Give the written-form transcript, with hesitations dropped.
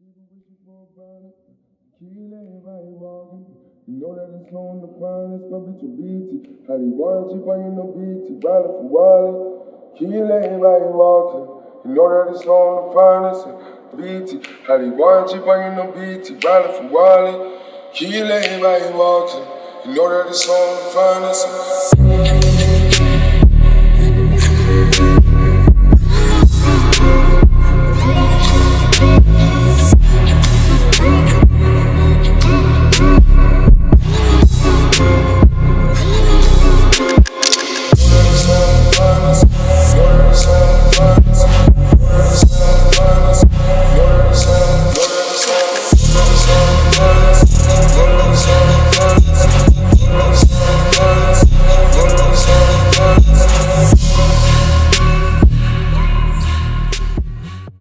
People wishing for a burner. Key lane by walking. You know that it's on the finest, but bitch, you beat it. How they want you, but you no beat it. Riding for Wally. Key lane by walking. You know that it's on the finest, beat it. How they want you, but you no beat it. Riding for Wally. Key lane by walking. You know that it's on the finest.